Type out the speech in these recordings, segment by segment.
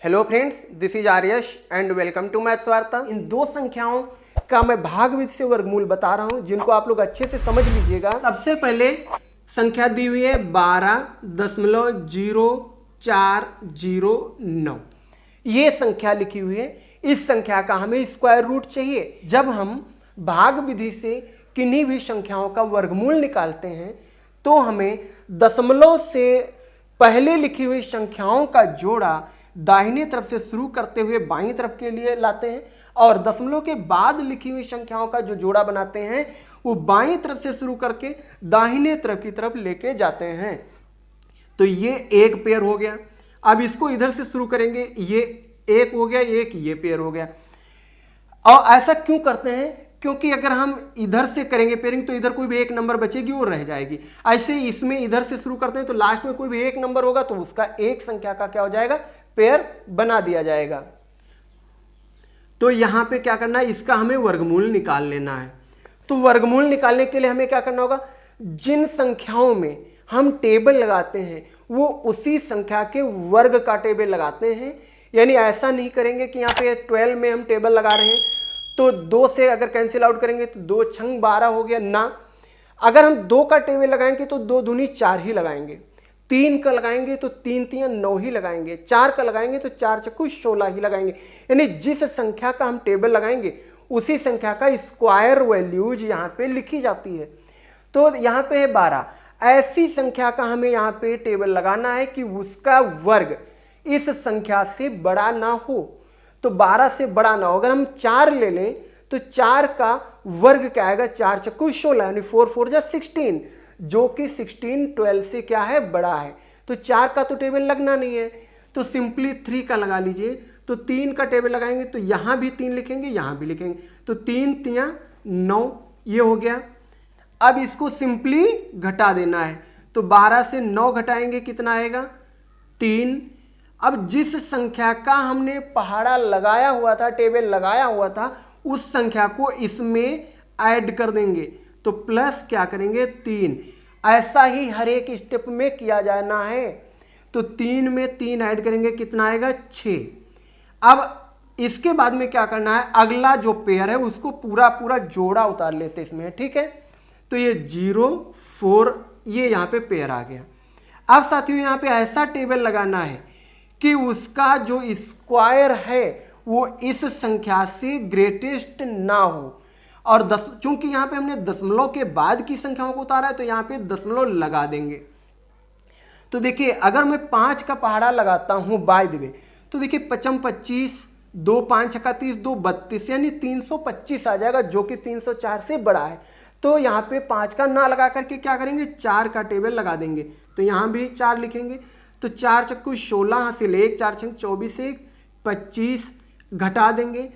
Hello friends, this is Aryash and welcome to maths Varta. इन दो संख्याओं का मैं भागविधि से वर्गमूल बता रहा हूं जिनको आप लोग अच्छे से समझ लीजिएगा। सबसे पहले संख्या दी हुई है 12.0409। ये संख्या लिखी हुई है। इस संख्या का हमें स्क्वायर रूट चाहिए। जब हम भाग विधि से किन्हीं भी संख्याओं का वर्गमूल निकालते हैं तो हमें दशमलव से पहले लिखी हुई संख्याओं का जोड़ा दाहिने तरफ से शुरू करते हुए बाईं तरफ के लिए लाते हैं और दशमलव के बाद लिखी हुई संख्याओं का जो जोड़ा बनाते हैं वो बाईं तरफ से शुरू करके दाहिने तरफ की तरफ लेके जाते हैं। तो ये एक पेयर हो गया। अब इसको इधर से शुरू करेंगे, ये एक हो गया, एक ये पेयर हो गया। और ऐसा क्यों करते हैं? क्योंकि अगर हम इधर से करेंगे पेयरिंग तो इधर कोई भी एक नंबर बचेगी वो रह जाएगी। ऐसे इसमें इधर से शुरू करते हैं तो लास्ट में कोई भी एक नंबर होगा तो उसका एक संख्या का क्या हो जाएगा, पेयर बना दिया जाएगा। तो यहां पे क्या करना है, इसका हमें वर्गमूल निकाल लेना है। तो वर्गमूल निकालने के लिए हमें क्या करना होगा, जिन संख्याओं में हम टेबल लगाते हैं वो उसी संख्या के वर्ग का टेबल लगाते हैं। यानी ऐसा नहीं करेंगे कि यहाँ पे 12 में हम टेबल लगा रहे हैं तो 2 से अगर कैंसिल आउट करेंगे तो 2 छंग 12 हो गया ना। अगर हम 2 का टेबल लगाएंगे तो 2 दूनी 4 ही लगाएंगे, 3 का लगाएंगे तो 3 तियां 9 ही लगाएंगे, 4 का लगाएंगे तो 4 चक्कू 16 ही लगाएंगे। यानी जिस संख्या का हम टेबल लगाएंगे उसी संख्या का स्क्वायर वैल्यूज यहाँ पे लिखी जाती है। तो यहाँ पे है 12। ऐसी संख्या का हमें यहाँ पे टेबल लगाना है कि उसका वर्ग इस संख्या से बड़ा ना हो। तो 12 से बड़ा ना हो। अगर हम 4 ले लें तो 4 का वर्ग क्या आएगा, 4 चक्कू 16 यानी 4 4 जा 16, जो कि 16 12 से क्या है, बड़ा है। तो 4 का तो टेबल लगना नहीं है तो सिंपली 3 का लगा लीजिए। तो 3 का टेबल लगाएंगे तो यहां भी 3 लिखेंगे, यहां भी लिखेंगे, तो 3 तियां 9 ये हो गया। अब इसको सिंपली घटा देना है तो 12 से 9 घटाएंगे कितना आएगा, 3। अब जिस संख्या का हमने पहाड़ा लगाया हुआ था, टेबल लगाया हुआ था, उस संख्या को इसमें ऐड कर देंगे तो प्लस क्या करेंगे 3। ऐसा ही हर एक स्टेप में किया जाना है। तो 3 में 3 ऐड करेंगे कितना आएगा, 6। अब इसके बाद में क्या करना है, अगला जो पेयर है उसको पूरा पूरा जोड़ा उतार लेते इसमें, ठीक है। तो ये 0 4 ये यहाँ पे पेयर आ गया। अब साथियों यहाँ पे ऐसा टेबल लगाना है कि उसका जो स्क्वायर है वो इस संख्या से ग्रेटेस्ट ना हो। और चूंकि यहाँ पे हमने दशमलव के बाद की संख्याओं को उतारा है तो यहाँ पे दशमलव लगा देंगे। तो देखिए अगर मैं 5 का पहाड़ा लगाता हूँ बाय द वे तो देखिए 55 25, 2 5 छक्का 30, 2 32 यानी 325 आ जाएगा, जो कि 304 से बड़ा है। तो यहाँ पे 5 का ना लगा करके क्या करेंगे, 4 का टेबल लगा देंगे। तो यहाँ भी 4 लिखेंगे तो 4 चक्कू 16 हासिल 1, 4 छंग 24 1 25 घटा देंगे।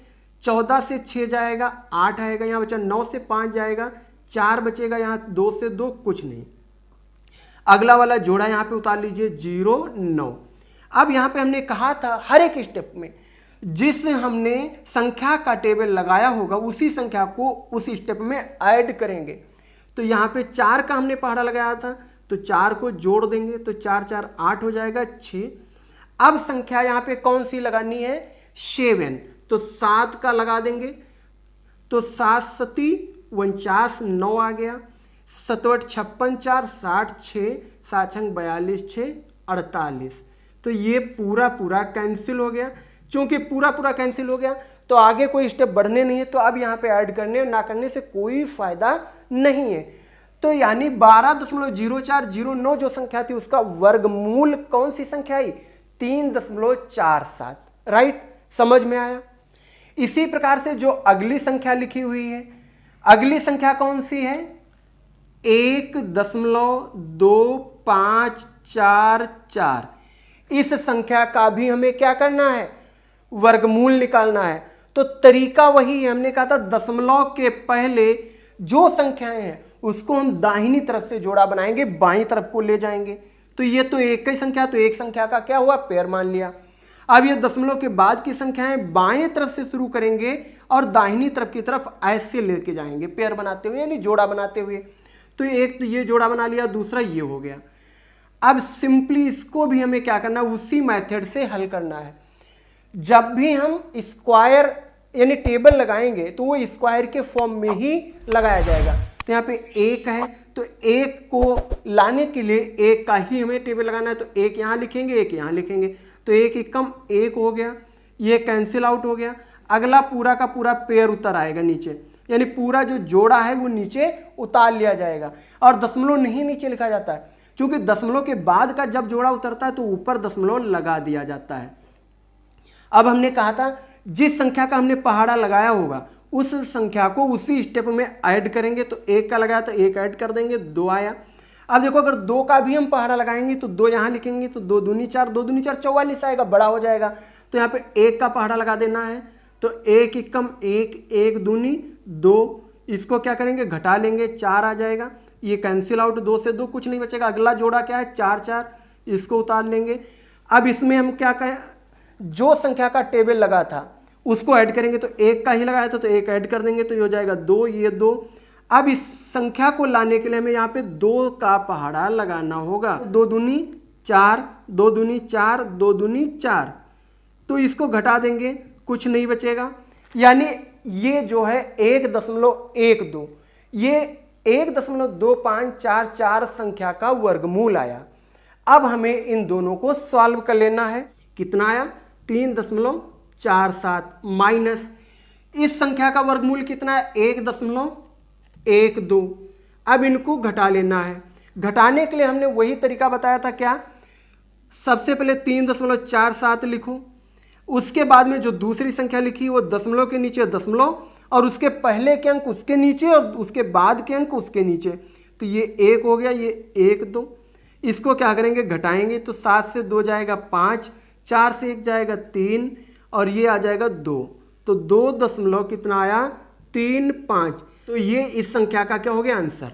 14 से 6 जाएगा 8 आएगा, यहाँ बचा 9 से 5 जाएगा 4 बचेगा, यहाँ 2 से 2 कुछ नहीं। अगला वाला जोड़ा यहाँ पे उतार लीजिए 0 9। अब यहाँ पे हमने कहा था हर एक स्टेप में जिस हमने संख्या का टेबल लगाया होगा उसी संख्या को उस स्टेप में ऐड करेंगे। तो यहाँ पे 4 का हमने पहाड़ा लगाया था तो 4 को जोड़ देंगे तो 4 4 8 हो जाएगा 6। अब संख्या यहाँ पे कौन सी लगानी है, 7। तो 7 का लगा देंगे तो 7 सती 49 9 आ गया, 7 8 56 4 60 6 7 छंग 42 6 48। तो ये पूरा पूरा कैंसिल हो गया। चूंकि पूरा पूरा कैंसिल हो गया तो आगे कोई स्टेप बढ़ने नहीं है, तो अब यहाँ पे ऐड करने ना करने से कोई फायदा नहीं है। तो यानी 12.0409 जो संख्या थी उसका वर्गमूल कौन सी संख्या आई, 3.47। राइट, समझ में आया। इसी प्रकार से जो अगली संख्या लिखी हुई है, अगली संख्या कौन सी है, 1.2544। इस संख्या का भी हमें क्या करना है, वर्गमूल निकालना है। तो तरीका वही है, हमने कहा था दशमलव के पहले जो संख्याएं हैं उसको हम दाहिनी तरफ से जोड़ा बनाएंगे, बाईं तरफ को ले जाएंगे। तो ये तो एक ही संख्या, तो एक संख्या का क्या हुआ, पेयर मान लिया। अब ये दशमलव के बाद की संख्याएं बाएं तरफ से शुरू करेंगे और दाहिनी तरफ की तरफ ऐसे लेके जाएंगे पेयर बनाते हुए, यानी जोड़ा बनाते हुए। तो एक तो ये जोड़ा बना लिया, दूसरा ये हो गया। अब सिंपली इसको भी हमें क्या करना है, उसी मेथड से हल करना है। जब भी हम स्क्वायर यानी टेबल लगाएंगे तो वो स्क्वायर के फॉर्म में ही लगाया जाएगा। तो यहाँ पे 1 है, तो 1 को लाने के लिए 1 का ही हमें टेबल लगाना है, तो 1 यहाँ लिखेंगे, 1 यहाँ लिखेंगे, तो 1 एकम 1 हो गया, ये कैंसिल आउट हो गया। अगला पूरा का पूरा पेयर उतर आएगा नीचे, यानी पूरा जो जोड़ा है वो नीचे उतार लिया जाएगा। और दशमलव नहीं नीचे लिखा जाता है, क्योंकि दशमलव के बाद का जब जोड़ा उतरता है तो ऊपर दशमलव लगा दिया जाता है। अब हमने कहा था जिस संख्या का हमने पहाड़ा लगाया होगा उस संख्या को उसी स्टेप में ऐड करेंगे, तो 1 का लगाया तो 1 ऐड कर देंगे, 2 आया। अब देखो अगर 2 का भी हम पहाड़ा लगाएंगे तो 2 यहाँ लिखेंगे, तो 2 दूनी 4, 2 दूनी 4 44 आएगा, बड़ा हो जाएगा। तो यहाँ पे 1 का पहाड़ा लगा देना है, तो 1 एकम 1, 1 दूनी 2, इसको क्या करेंगे घटा लेंगे, 4 आ जाएगा, ये कैंसिल आउट, 2 से 2 कुछ नहीं बचेगा। अगला जोड़ा क्या है 4 4, इसको उतार लेंगे। अब इसमें हम क्या कहें, जो संख्या का टेबल लगा था उसको ऐड करेंगे, तो 1 का ही लगाया था तो 1 ऐड कर देंगे, तो ये हो जाएगा 2, ये 2। अब इस संख्या को लाने के लिए हमें यहाँ पे 2 का पहाड़ा लगाना होगा, 2 दूनी 4, 2 दूनी 4, 2 दूनी 4, तो इसको घटा देंगे, कुछ नहीं बचेगा। यानी ये जो है 1.12, ये 1.2544 संख्या का वर्गमूल आया। अब हमें इन दोनों को सॉल्व कर लेना है। कितना आया 3.47 माइनस इस संख्या का वर्गमूल कितना है 1.12। अब इनको घटा लेना है। घटाने के लिए हमने वही तरीका बताया था, क्या, सबसे पहले 3.47 लिखो, उसके बाद में जो दूसरी संख्या लिखी वो दशमलव के नीचे दशमलव और उसके पहले के अंक उसके नीचे और उसके बाद के अंक उसके नीचे, तो ये 1 हो गया, ये 1 2। इसको क्या करेंगे घटाएंगे, तो 7 से 2 जाएगा 5, 4 से 1 जाएगा 3 और ये आ जाएगा 2, तो 2 दशमलव कितना आया 35। तो ये इस संख्या का क्या हो गया आंसर।